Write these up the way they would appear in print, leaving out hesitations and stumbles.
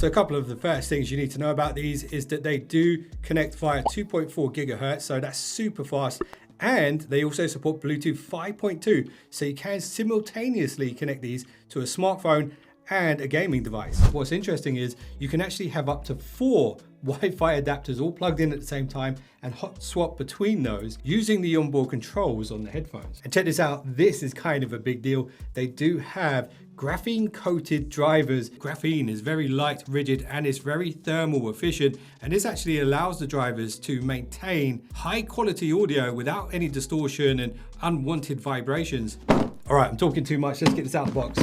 So a couple of the first things you need to know about these is that they do connect via 2.4 gigahertz, so that's super fast. And they also support Bluetooth 5.2, so you can simultaneously connect these to a smartphone and a gaming device. What's interesting is you can actually have up to 4 Wi-Fi adapters all plugged in at the same time and hot swap between those using the onboard controls on the headphones. And check this out, this is kind of a big deal. They do have graphene coated drivers. Graphene is very light, rigid, and it's very thermal efficient. And this actually allows the drivers to maintain high quality audio without any distortion and unwanted vibrations. All right, I'm talking too much. Let's get this out of the box.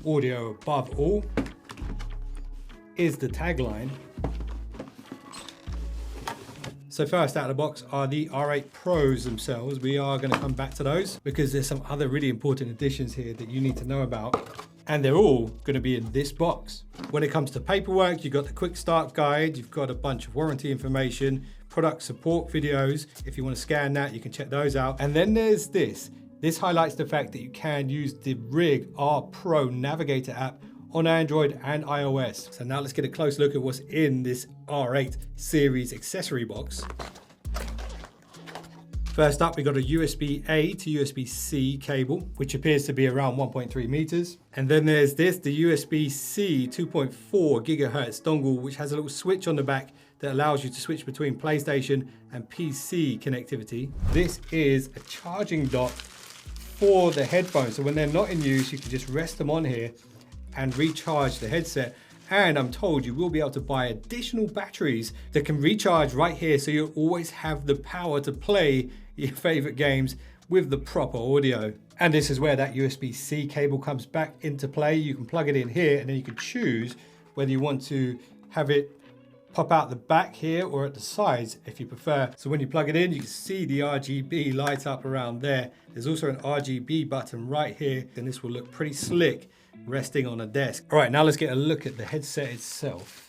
Audio above all is the tagline. So first out of the box are the R8 Pros themselves. We are going to come back to those because there's some other really important additions here that you need to know about. And they're all going to be in this box. When it comes to paperwork, you've got the quick start guide, you've got a bunch of warranty information, product support videos. If you want to scan that, you can check those out. And then there's this. This highlights the fact that you can use the Rig R Pro Navigator app on Android and iOS. So now let's get a close look at what's in this R8 series accessory box. First up, we got a USB-A to USB-C cable, which appears to be around 1.3 meters. And then there's this, the USB-C 2.4 gigahertz dongle, which has a little switch on the back that allows you to switch between PlayStation and PC connectivity. This is a charging dock for the headphones. So when they're not in use, you can just rest them on here and recharge the headset. And I'm told you will be able to buy additional batteries that can recharge right here, so you'll always have the power to play your favorite games with the proper audio. And this is where that USB-C cable comes back into play. You can plug it in here and then you can choose whether you want to have it pop out the back here or at the sides if you prefer. So when you plug it in, you can see the RGB light up around there. There's also an RGB button right here, and this will look pretty slick resting on a desk. All right, now let's get a look at the headset itself.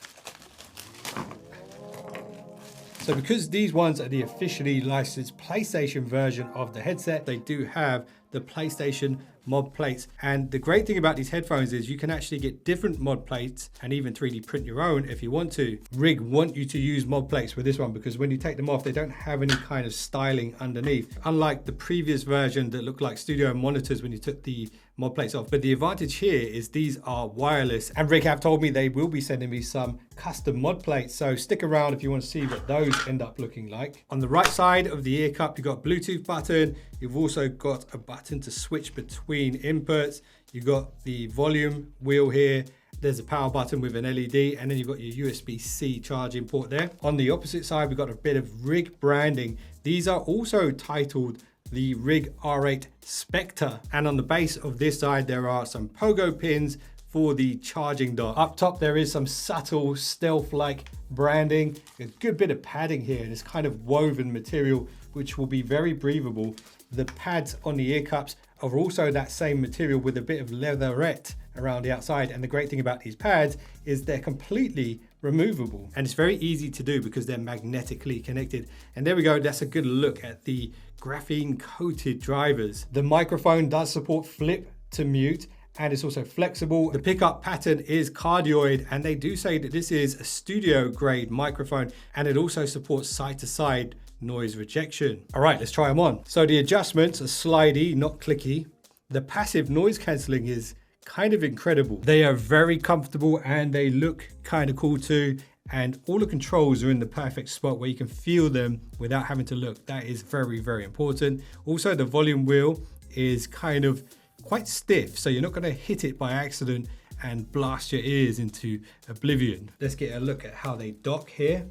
So because these ones are the officially licensed PlayStation version of the headset, they do have the PlayStation mod plates. And the great thing about these headphones is you can actually get different mod plates and even 3D print your own if you want to. Rig want you to use mod plates with this one because when you take them off, they don't have any kind of styling underneath. Unlike the previous version that looked like studio monitors when you took the mod plates off. But the advantage here is these are wireless, and Rig have told me they will be sending me some custom mod plates. So stick around if you want to see what those end up looking like. On the right side of the ear cup, you've got a Bluetooth button. You've also got a button to switch between inputs. You've got the volume wheel here. There's a power button with an LED, and then you've got your USB-C charging port there. On the opposite side, we've got a bit of Rig branding. These are also titled the Rig R8 Spectre. And on the base of this side, there are some pogo pins for the charging dock. Up top, there is some subtle stealth-like branding. A good bit of padding here, and it's kind of woven material, which will be very breathable. The pads on the ear cups are also that same material with a bit of leatherette around the outside. And the great thing about these pads is they're completely removable, and it's very easy to do because they're magnetically connected. And there we go, that's a good look at the graphene coated drivers. The microphone does support flip to mute, and it's also flexible. The pickup pattern is cardioid, and they do say that this is a studio grade microphone, and it also supports side to side noise rejection. All right, let's try them on. So the adjustments are slidey, not clicky. The passive noise cancelling is kind of incredible. They are very comfortable and they look kind of cool too. And all the controls are in the perfect spot where you can feel them without having to look. That is very, very important. Also, the volume wheel is kind of quite stiff, so you're not going to hit it by accident and blast your ears into oblivion. Let's get a look at how they dock here.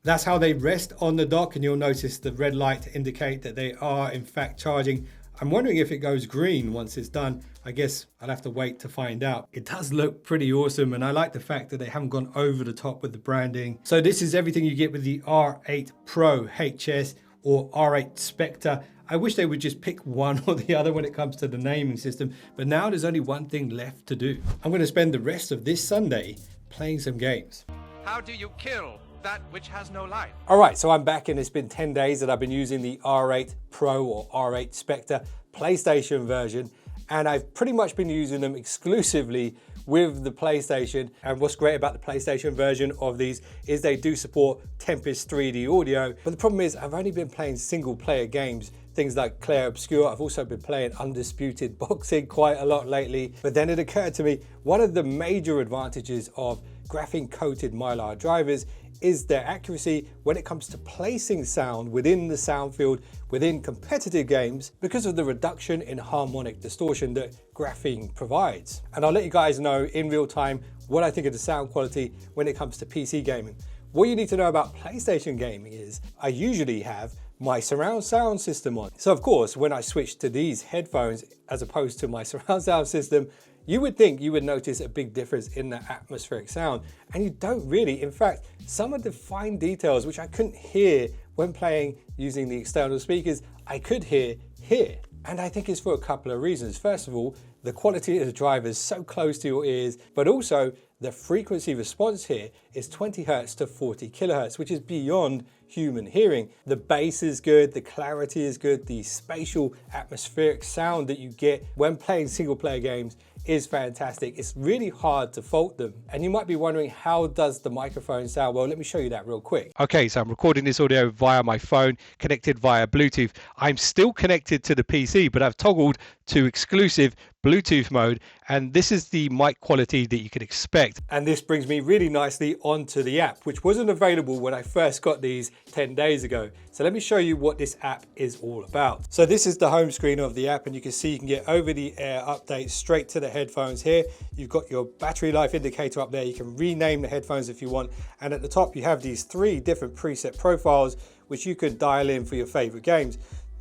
That's how they rest on the dock, and you'll notice the red light to indicate that they are in fact charging. I'm wondering if it goes green once it's done. I guess I'll have to wait to find out. It does look pretty awesome, and I like the fact that they haven't gone over the top with the branding. So this is everything you get with the R8 Pro HS or R8 Spectre. I wish they would just pick one or the other when it comes to the naming system, but now there's only one thing left to do. I'm going to spend the rest of this Sunday playing some games. How do you kill that which has no life? All right, so I'm back, and it's been 10 days that I've been using the R8 Pro or R8 Spectre PlayStation version, and I've pretty much been using them exclusively with the PlayStation. And what's great about the PlayStation version of these is they do support Tempest 3D audio, but the problem is I've only been playing single player games, things like Clair Obscur. I've also been playing Undisputed Boxing quite a lot lately, but then it occurred to me, one of the major advantages of graphene coated Mylar drivers is their accuracy when it comes to placing sound within the sound field within competitive games because of the reduction in harmonic distortion that graphene provides. And I'll let you guys know in real time what I think of the sound quality when it comes to PC gaming. What you need to know about PlayStation gaming is I usually have my surround sound system on. So of course, when I switch to these headphones as opposed to my surround sound system, you would think you would notice a big difference in the atmospheric sound, and you don't really. In fact, some of the fine details which I couldn't hear when playing using the external speakers, I could hear here. And I think it's for a couple of reasons. First of all, the quality of the driver is so close to your ears, but also the frequency response here is 20 Hertz to 40 kilohertz, which is beyond human hearing. The bass is good, the clarity is good, the spatial atmospheric sound that you get when playing single player games is fantastic. It's really hard to fault them. And you might be wondering, how does the microphone sound? Well, let me show you that real quick. Okay, so I'm recording this audio via my phone, connected via Bluetooth. I'm still connected to the PC, but I've toggled to exclusive Bluetooth mode, and this is the mic quality that you can expect. And this brings me really nicely onto the app, which wasn't available when I first got these 10 days ago. So let me show you what this app is all about. So this is the home screen of the app, and you can see you can get over the air updates straight to the headphones here. You've got your battery life indicator up there. You can rename the headphones if you want. And at the top, you have these 3 different preset profiles, which you could dial in for your favorite games.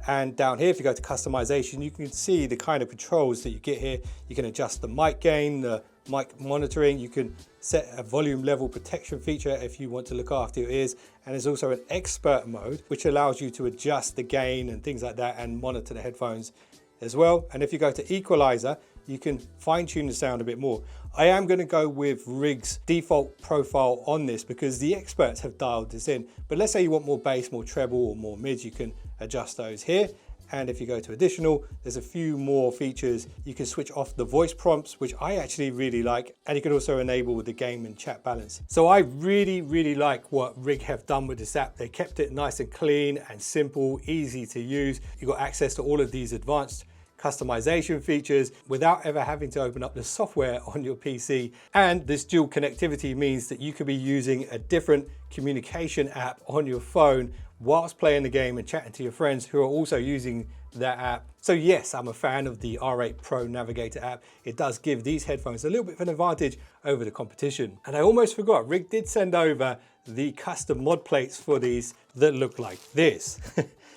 And down here, if you go to customization, you can see the kind of controls that you get here. You can adjust the mic gain, the mic monitoring. You can set a volume level protection feature if you want to look after your ears. And there's also an expert mode, which allows you to adjust the gain and things like that and monitor the headphones as well. And if you go to equalizer, you can fine tune the sound a bit more. I am going to go with Rig's default profile on this because the experts have dialed this in. But let's say you want more bass, more treble, or more mids, you can adjust those here. And if you go to additional, there's a few more features. You can switch off the voice prompts, which I actually really like. And you can also enable the game and chat balance. So I really like what Rig have done with this app. They kept it nice and clean and simple, easy to use. You've got access to all of these advanced customization features without ever having to open up the software on your PC. And this dual connectivity means that you could be using a different communication app on your phone whilst playing the game and chatting to your friends who are also using that app. So yes, I'm a fan of the R8 Pro Navigator app. It does give these headphones a little bit of an advantage over the competition. And I almost forgot, Rig did send over the custom mod plates for these that look like this.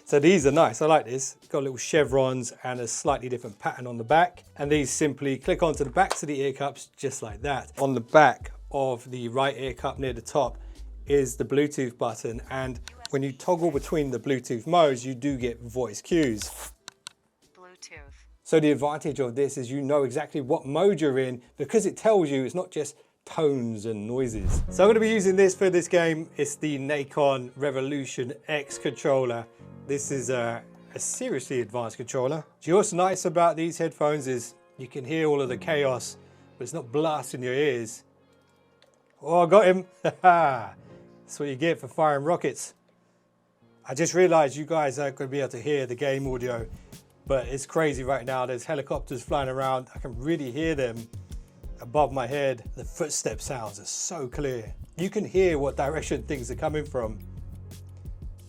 So these are nice, I like this. Got little chevrons and a slightly different pattern on the back. And these simply click onto the backs of the ear cups just like that. On the back of the right ear cup near the top is the Bluetooth button. And when you toggle between the Bluetooth modes, you do get voice cues. Bluetooth. So the advantage of this is you know exactly what mode you're in because it tells you, it's not just tones and noises. So I'm going to be using this for this game. It's the Nacon Revolution X controller. This is a seriously advanced controller. What's nice about these headphones is you can hear all of the chaos, but it's not blasting your ears. Oh, I got him. That's what you get for firing rockets. I just realized you guys aren't going to be able to hear the game audio, but it's crazy right now. There's helicopters flying around. I can really hear them above my head. The footstep sounds are so clear. You can hear what direction things are coming from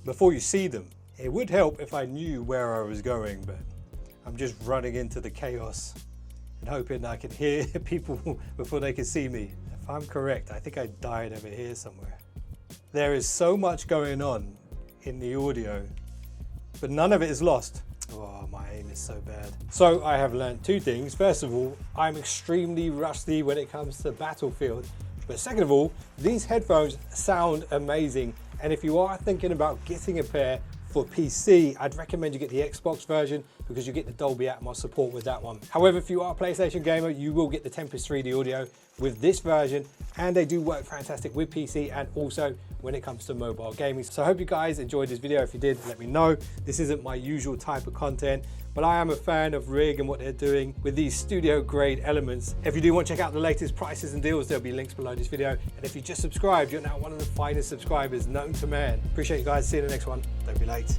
before you see them. It would help if I knew where I was going, but I'm just running into the chaos and hoping I can hear people before they can see me. If I'm correct, I think I died over here somewhere. There is so much going on in the audio, but none of it is lost. Oh, my aim is so bad. So I have learned 2 things. First of all, I'm extremely rusty when it comes to Battlefield. But second of all, these headphones sound amazing. And if you are thinking about getting a pair for PC, I'd recommend you get the Xbox version because you get the Dolby Atmos support with that one. However, if you are a PlayStation gamer, you will get the Tempest 3D audio, with this version, and they do work fantastic with PC and also when it comes to mobile gaming. So I hope you guys enjoyed this video. If you did, let me know. This isn't my usual type of content, but I am a fan of Rig and what they're doing with these studio grade elements. If you do want to check out the latest prices and deals, there'll be links below this video. And if you just subscribed, you're now one of the finest subscribers known to man. Appreciate you guys. See you in the next one. Don't be late.